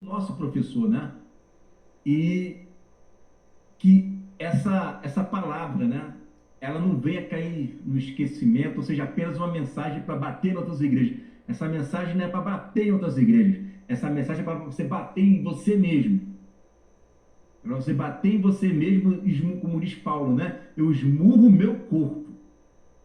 nosso professor, né? E que essa palavra, né? Ela não venha cair no esquecimento, ou seja, apenas uma mensagem para bater em outras igrejas. Essa mensagem não é para bater em outras igrejas. Essa mensagem é para você bater em você mesmo. Para você bater em você mesmo, como diz Paulo, né? Eu esmurro o meu corpo.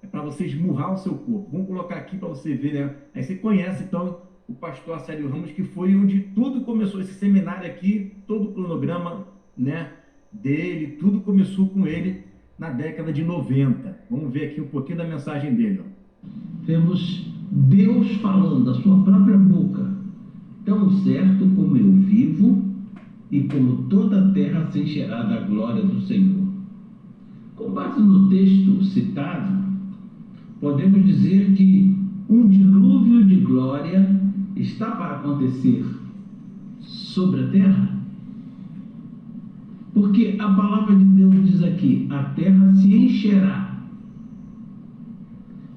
É para você esmurrar o seu corpo. Vamos colocar aqui para você ver, né? Aí você conhece, então, o pastor Acélio Ramos, que foi onde tudo começou, esse seminário aqui, todo o cronograma, né, dele, tudo começou com ele na década de 90. Vamos ver aqui um pouquinho da mensagem dele. Ó. Temos Deus falando da sua própria boca, tão certo como eu vivo e como toda a terra se encherá da glória do Senhor. Com base no texto citado, podemos dizer que um dilúvio de glória está para acontecer sobre a terra, porque a palavra de Deus diz aqui: a terra se encherá.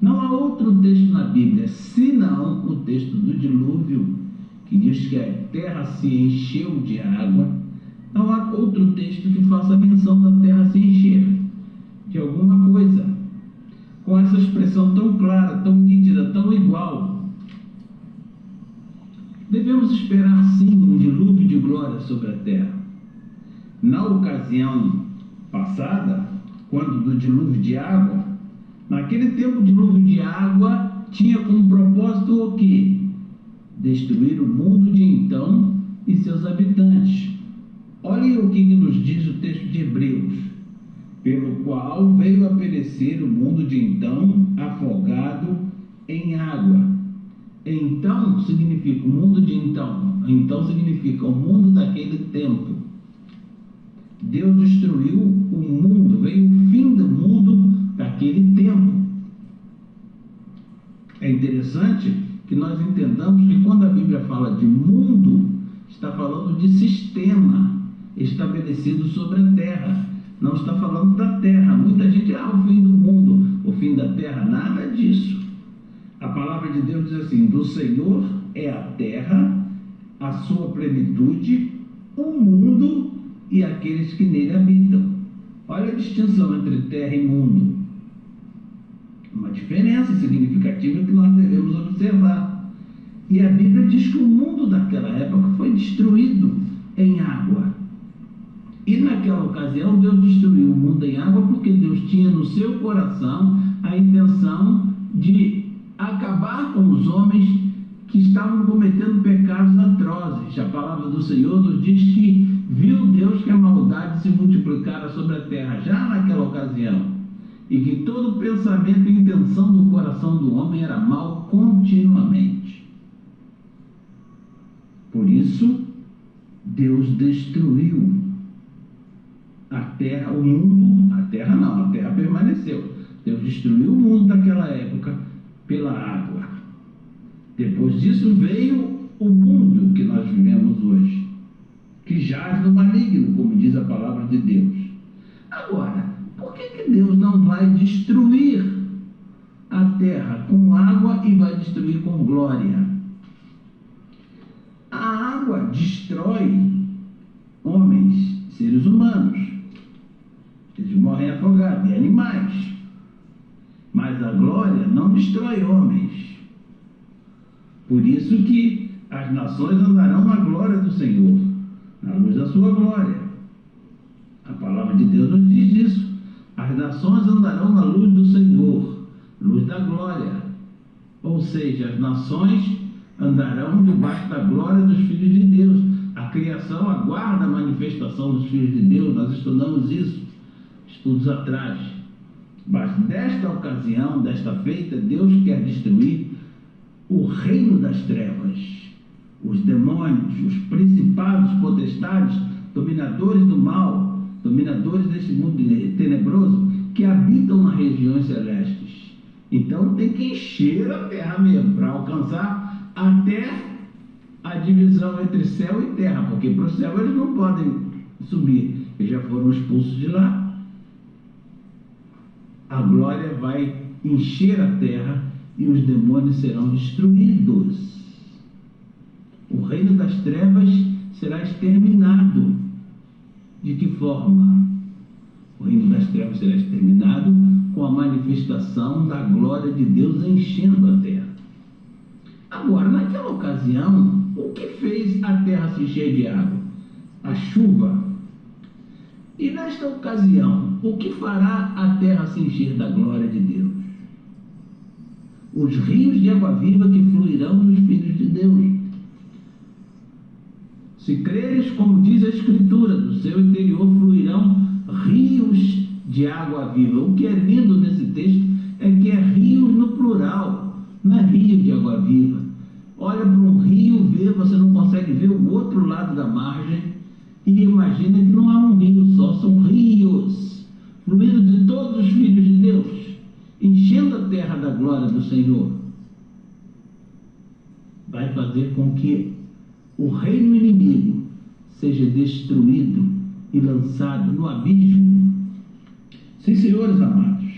Não há outro texto na Bíblia, senão o texto do dilúvio, que diz que a terra se encheu de água. Não há outro texto que faça menção da terra se encher de alguma coisa, com essa expressão tão clara, tão nítida, tão igual. Devemos esperar sim um dilúvio de glória sobre a terra. Na ocasião passada, quando do dilúvio de água, naquele tempo o dilúvio de água tinha como propósito o quê? Destruir o mundo de então e seus habitantes. Olhem o que nos diz o texto de Hebreus: pelo qual veio a perecer o mundo de então, afogado em água. Então significa o mundo de então. Então significa o mundo daquele tempo. Deus destruiu o mundo, veio o fim do mundo daquele tempo. É interessante que nós entendamos que quando a Bíblia fala de mundo, está falando de sistema estabelecido sobre a terra. Não está falando da terra. Muita gente, o fim do mundo, o fim da terra, nada disso. A palavra de Deus diz assim: do Senhor é a terra, a sua plenitude, o mundo e aqueles que nele habitam. Olha a distinção entre terra e mundo. Uma diferença significativa que nós devemos observar. E a Bíblia diz que o mundo daquela época foi destruído em água. E naquela ocasião Deus destruiu o mundo em água porque Deus tinha no seu coração a intenção de acabar com os homens que estavam cometendo pecados atrozes. A palavra do Senhor nos diz que viu Deus que a maldade se multiplicara sobre a terra já naquela ocasião, e que todo pensamento e intenção do coração do homem era mal continuamente. Por isso, Deus destruiu a terra, o mundo. A terra não, a terra permaneceu. Deus destruiu o mundo daquela época pela água. Depois disso veio o mundo que nós vivemos hoje, que jaz no maligno, como diz a palavra de Deus. Agora, por que Deus não vai destruir a terra com água e vai destruir com glória? A água destrói homens, seres humanos. Eles morrem afogados, e animais. Mas a glória não destrói homens. Por isso que as nações andarão na glória do Senhor, na luz da sua glória. A palavra de Deus nos diz isso. As nações andarão na luz do Senhor, luz da glória. Ou seja, as nações andarão debaixo da glória dos filhos de Deus. A criação aguarda a manifestação dos filhos de Deus. Nós estudamos isso, estudos atrás. Mas desta ocasião, desta feita, Deus quer destruir o reino das trevas, os demônios, os principados, potestades, dominadores do mal, dominadores deste mundo tenebroso, que habitam nas regiões celestes. Então tem que encher a terra mesmo, para alcançar até a divisão entre céu e terra, porque para o céu eles não podem subir, eles já foram expulsos de lá. A glória vai encher a terra e os demônios serão destruídos. O reino das trevas exterminado. De que forma? O reino das trevas será exterminado com a manifestação da glória de Deus enchendo a terra. Agora, naquela ocasião, o que fez a terra se encher de água? A chuva. E nesta ocasião, o que fará a terra se encher da glória de Deus? Os rios de água viva que fluirão nos filhos de Deus. Se creres, como diz a Escritura, do seu interior fluirão rios de água viva. O que é lindo nesse texto é que é rios no plural, não é rio de água viva. Olha para um rio, vê, você não consegue ver o outro lado da margem e imagina que não é um rio só, são rios fluindo de todos os filhos de Deus, enchendo a terra da glória do Senhor. Vai fazer com que o reino inimigo seja destruído e lançado no abismo. Sim, senhores amados,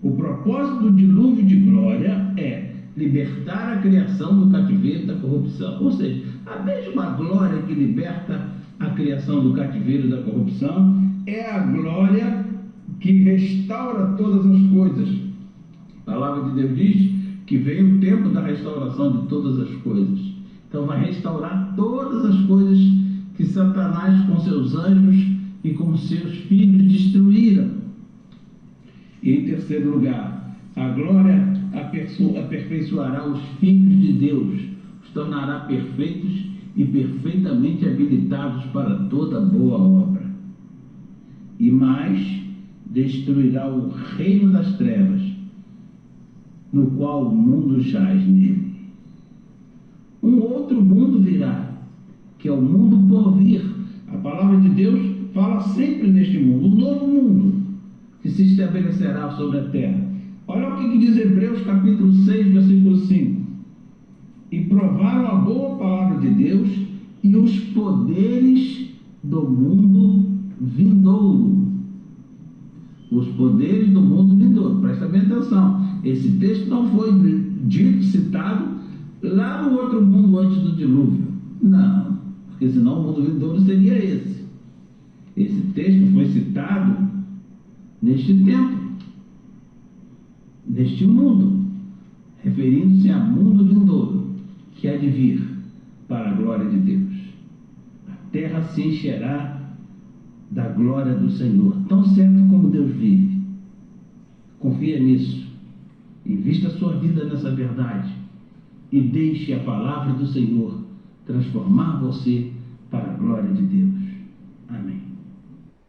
o propósito do dilúvio de glória é libertar a criação do cativeiro da corrupção. Ou seja, a mesma glória que liberta a criação do cativeiro da corrupção é a glória que restaura todas as coisas. A palavra de Deus diz que veio o tempo da restauração de todas as coisas. Então vai restaurar todas as coisas que Satanás com seus anjos e com seus filhos destruíram. E em terceiro lugar, a glória aperfeiçoará os filhos de Deus, os tornará perfeitos e perfeitamente habilitados para toda boa obra. E mais, destruirá o reino das trevas, no qual o mundo jaz nele. Um outro mundo virá, que é o mundo por vir. A palavra de Deus fala sempre neste mundo, um novo mundo que se estabelecerá sobre a terra. Olha o que diz Hebreus capítulo 6, versículo 5. E provaram a boa palavra de Deus e os poderes do mundo vindouro. Os poderes do mundo vindouro. Presta bem atenção. Esse texto não foi dito, citado lá no outro mundo antes do dilúvio. Não, porque senão o mundo vindouro seria esse. Esse texto foi citado neste tempo, neste mundo, referindo-se a mundo vindouro, que há de vir para a glória de Deus. A terra se encherá da glória do Senhor, tão certo como Deus vive. Confia nisso, invista a sua vida nessa verdade e deixe a palavra do Senhor transformar você para a glória de Deus.